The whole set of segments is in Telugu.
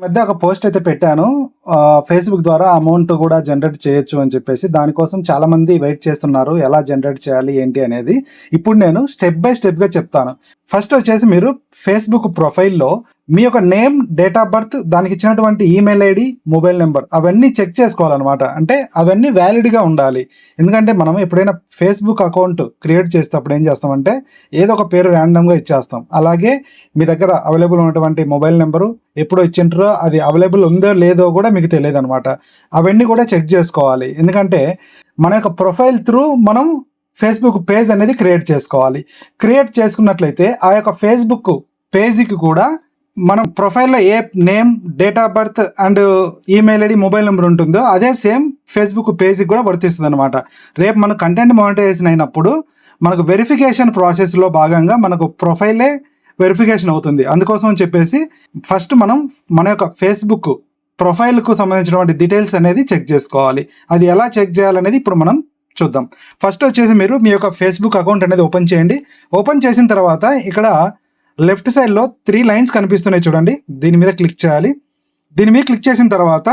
మధ్య ఒక పోస్ట్ అయితే పెట్టాను. ఫేస్‌బుక్ ద్వారా అమౌంట్ కూడా జనరేట్ చేయొచ్చు అని చెప్పేసి. దానికోసం చాలామంది వెయిట్ చేస్తున్నారు. ఎలా జనరేట్ చేయాలి ఏంటి అనేది. ఇప్పుడు నేను స్టెప్ బై స్టెప్‌గా చెప్తాను. ఫస్ట్ వచ్చేసి మీరు ఫేస్‌బుక్ ప్రొఫైల్‌లో మీ యొక్క నేమ్, డేట్ ఆఫ్ బర్త్, దానికి ఇచ్చినటువంటి ఈమెయిల్ ఐడీ, మొబైల్ నెంబర్ అవన్నీ చెక్ చేసుకోవాలన్నమాట. అంటే అవన్నీ వ్యాలిడ్‌గా ఉండాలి. ఎందుకంటే మనం ఎప్పుడైనా ఫేస్‌బుక్ అకౌంట్ క్రియేట్ చేసేటప్పుడు ఏం చేస్తామంటే ఏదో ఒక పేరు ర్యాండమ్‌గా ఇచ్చేస్తాం. అలాగే మీ దగ్గర అవైలబుల్ ఉన్నటువంటి మొబైల్ నెంబరు ఎప్పుడో ఇచ్చింటారో అది అవైలబుల్ ఉందో లేదో కూడా మీకు తెలియదనమాట. అవన్నీ కూడా చెక్ చేసుకోవాలి. ఎందుకంటే మన యొక్క ప్రొఫైల్ త్రూ మనం ఫేస్‌బుక్ పేజ్ అనేది క్రియేట్ చేసుకోవాలి. క్రియేట్ చేసుకున్నట్లయితే ఆ యొక్క ఫేస్‌బుక్ పేజీకి కూడా మనం ప్రొఫైల్‌లో ఏ name, date of birth and email ID, mobile number ఉంటుందో అదే సేమ్ ఫేస్‌బుక్ పేజీకి కూడా వర్తిస్తుందనమాట. రేపు మన కంటెంట్ మానిటైజేషన్ అయినప్పుడు మనకు వెరిఫికేషన్ ప్రాసెస్‌లో భాగంగా మనకు ప్రొఫైలే వెరిఫికేషన్ అవుతుంది. అందుకోసం అని చెప్పేసి ఫస్ట్ మనం మన యొక్క ఫేస్‌బుక్ ప్రొఫైల్‌కు సంబంధించినటువంటి డీటెయిల్స్ అనేది చెక్ చేసుకోవాలి. అది ఎలా చెక్ చేయాలనేది ఇప్పుడు మనం చూద్దాం. ఫస్ట్ వచ్చేసి మీరు మీ యొక్క ఫేస్‌బుక్ అకౌంట్ అనేది ఓపెన్ చేయండి. ఓపెన్ చేసిన తర్వాత ఇక్కడ లెఫ్ట్ సైడ్‌లో 3 లైన్స్ కనిపిస్తున్నాయి చూడండి. దీని మీద క్లిక్ చేయాలి. దీని మీద క్లిక్ చేసిన తర్వాత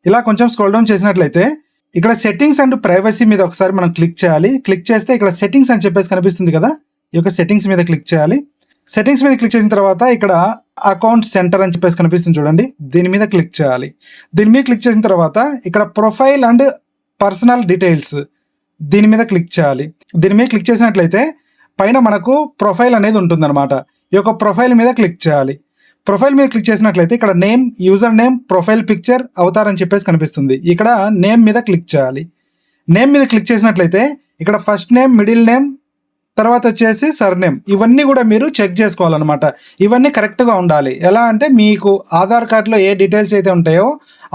ఇలా కొంచెం స్క్రోల్ డౌన్ చేసినట్లయితే ఇక్కడ సెట్టింగ్స్ అండ్ ప్రైవసీ మీద ఒకసారి మనం క్లిక్ చేయాలి. క్లిక్ చేస్తే ఇక్కడ సెట్టింగ్స్ అని చెప్పేసి కనిపిస్తుంది కదా. ఈ యొక్క సెట్టింగ్స్ మీద క్లిక్ చేయాలి. సెట్టింగ్స్ మీద క్లిక్ చేసిన తర్వాత ఇక్కడ అకౌంట్ సెంటర్ అని చెప్పేసి కనిపిస్తుంది చూడండి. దీని మీద క్లిక్ చేయాలి. దీని మీద క్లిక్ చేసిన తర్వాత ఇక్కడ ప్రొఫైల్ అండ్ పర్సనల్ డీటెయిల్స్ దీని మీద క్లిక్ చేయాలి. దీని మీద క్లిక్ చేసినట్లయితే పైన మనకు ప్రొఫైల్ అనేది ఉంటుందన్నమాట. ఈ యొక్క ప్రొఫైల్ మీద క్లిక్ చేయాలి. ప్రొఫైల్ మీద క్లిక్ చేసినట్లయితే ఇక్కడ name, user name, profile picture, Avatar అని చెప్పేసి కనిపిస్తుంది. ఇక్కడ నేమ్ మీద క్లిక్ చేయాలి. నేమ్ మీద క్లిక్ చేసినట్లయితే ఇక్కడ ఫస్ట్ నేమ్, మిడిల్ నేమ్, తర్వాత వచ్చేసి సర్నేమ్ ఇవన్నీ కూడా మీరు చెక్ చేసుకోవాలన్నమాట. ఇవన్నీ కరెక్ట్గా ఉండాలి. ఎలా అంటే మీకు ఆధార్ కార్డులో ఏ డీటెయిల్స్ అయితే ఉంటాయో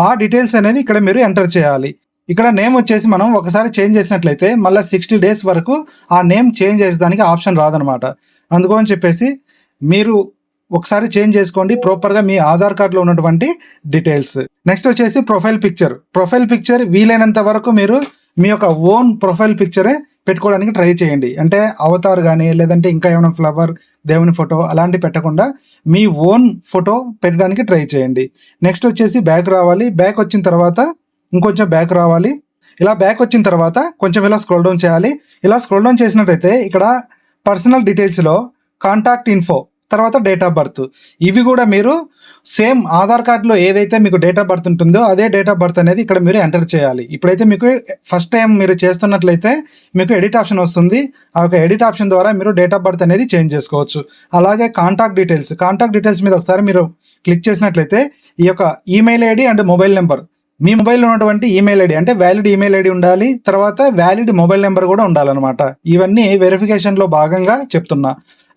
ఆ డీటెయిల్స్ అనేది ఇక్కడ మీరు ఎంటర్ చేయాలి. ఇక్కడ నేమ్ వచ్చేసి మనం ఒకసారి చేంజ్ చేసినట్లయితే మళ్ళీ 60 డేస్ వరకు ఆ నేమ్ చేంజ్ చేసేదానికి ఆప్షన్ రాదనమాట. అందుకని చెప్పేసి మీరు ఒకసారి చేంజ్ చేసుకోండి ప్రాపర్గా మీ ఆధార్ కార్డులో ఉన్నటువంటి డీటెయిల్స్. నెక్స్ట్ వచ్చేసి ప్రొఫైల్ పిక్చర్. ప్రొఫైల్ పిక్చర్ వీలైనంత వరకు మీరు మీ యొక్క ఓన్ ప్రొఫైల్ పిక్చరే పెట్టుకోవడానికి ట్రై చేయండి. అంటే అవతార్ కానీ లేదంటే ఇంకా ఏమైనా ఫ్లవర్, దేవుని ఫోటో అలాంటివి పెట్టకుండా మీ ఓన్ ఫోటో పెట్టడానికి ట్రై చేయండి. నెక్స్ట్ వచ్చేసి బ్యాక్ రావాలి. బ్యాక్ వచ్చిన తర్వాత ఇంకొంచెం బ్యాక్ రావాలి. ఇలా బ్యాక్ వచ్చిన తర్వాత కొంచెం ఇలా స్క్రోల్ డౌన్ చేయాలి. ఇలా స్క్రోల్ డౌన్ చేసినట్టయితే ఇక్కడ పర్సనల్ డీటెయిల్స్లో కాంటాక్ట్ ఇన్ఫో, తర్వాత డేట్ ఆఫ్ బర్త్ ఇవి కూడా మీరు సేమ్ ఆధార్ కార్డులో ఏదైతే మీకు డేట్ ఆఫ్ బర్త్ ఉంటుందో అదే డేట్ ఆఫ్ బర్త్ అనేది ఇక్కడ మీరు ఎంటర్ చేయాలి. ఇప్పుడైతే మీకు ఫస్ట్ టైం మీరు చేస్తున్నట్లయితే మీకు ఎడిట్ ఆప్షన్ వస్తుంది. ఆ యొక్క ఎడిట్ ఆప్షన్ ద్వారా మీరు డేట్ ఆఫ్ బర్త్ అనేది చేంజ్ చేసుకోవచ్చు. అలాగే కాంటాక్ట్ డీటెయిల్స్ మీద ఒకసారి మీరు క్లిక్ చేసినట్లయితే ఈ యొక్క email ID and mobile number, మీ మొబైల్లో ఉన్నటువంటి ఈమెయిల్ ఐడి అంటే వ్యాలిడ్ ఈమెయిల్ ఐడి ఉండాలి. తర్వాత వ్యాలిడ్ మొబైల్ నెంబర్ కూడా ఉండాలన్నమాట. ఇవన్నీ వెరిఫికేషన్లో భాగంగా చెప్తున్నా.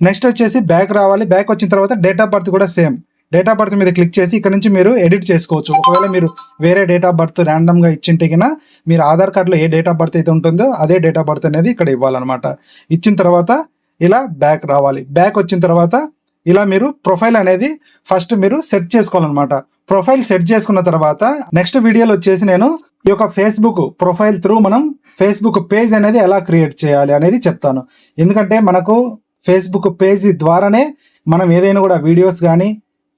నెక్స్ట్ వచ్చేసి బ్యాక్ రావాలి. బ్యాక్ వచ్చిన తర్వాత డేట్ ఆఫ్ బర్త్ కూడా సేమ్. డేట్ ఆఫ్ బర్త్ మీద క్లిక్ చేసి ఇక్కడ నుంచి మీరు ఎడిట్ చేసుకోవచ్చు. ఒకవేళ మీరు వేరే డేట్ ఆఫ్ బర్త్ ర్యాండమ్గా ఇచ్చింటే కన్నా మీరు ఆధార్ కార్డులో ఏ డేట్ ఆఫ్ బర్త్ అయితే ఉంటుందో అదే డేట్ ఆఫ్ బర్త్ అనేది ఇక్కడ ఇవ్వాలన్నమాట. ఇచ్చిన తర్వాత ఇలా బ్యాక్ రావాలి. బ్యాక్ వచ్చిన తర్వాత ఇలా మీరు ప్రొఫైల్ అనేది ఫస్ట్ మీరు సెట్ చేసుకోవాలన్నమాట. ప్రొఫైల్ సెట్ చేసుకున్న తర్వాత నెక్స్ట్ వీడియోలో వచ్చేసి నేను ఈ యొక్క ఫేస్బుక్ ప్రొఫైల్ త్రూ మనం ఫేస్బుక్ పేజ్ అనేది ఎలా క్రియేట్ చేయాలి అనేది చెప్తాను. ఎందుకంటే మనకు ఫేస్బుక్ పేజ్ ద్వారానే మనం ఏదైనా కూడా వీడియోస్ కానీ,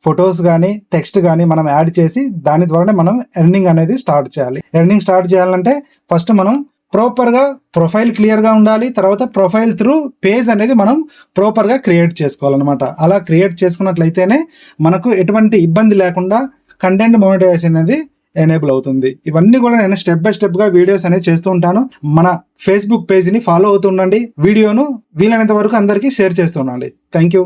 ఫొటోస్ కానీ, టెక్స్ట్ కానీ మనం యాడ్ చేసి దాని ద్వారానే మనం ఎర్నింగ్ అనేది స్టార్ట్ చేయాలి. ఎర్నింగ్ స్టార్ట్ చేయాలంటే ఫస్ట్ మనం ప్రాపర్గా ప్రొఫైల్ క్లియర్గా ఉండాలి. తర్వాత ప్రొఫైల్ త్రూ పేజ్ అనేది మనం ప్రాపర్గా క్రియేట్ చేసుకోవాలన్నమాట. అలా క్రియేట్ చేసుకున్నట్లయితేనే మనకు ఎటువంటి ఇబ్బంది లేకుండా కంటెంట్ మానిటైజేషన్ అనేది ఎనేబుల్ అవుతుంది. ఇవన్నీ కూడా నేను స్టెప్ బై స్టెప్గా వీడియోస్ అనేది చేస్తూ ఉంటాను. మన ఫేస్బుక్ పేజ్ని ఫాలో అవుతుండండి. వీడియోను వీలైనంత వరకు అందరికీ షేర్ చేస్తుండండి. Thank you.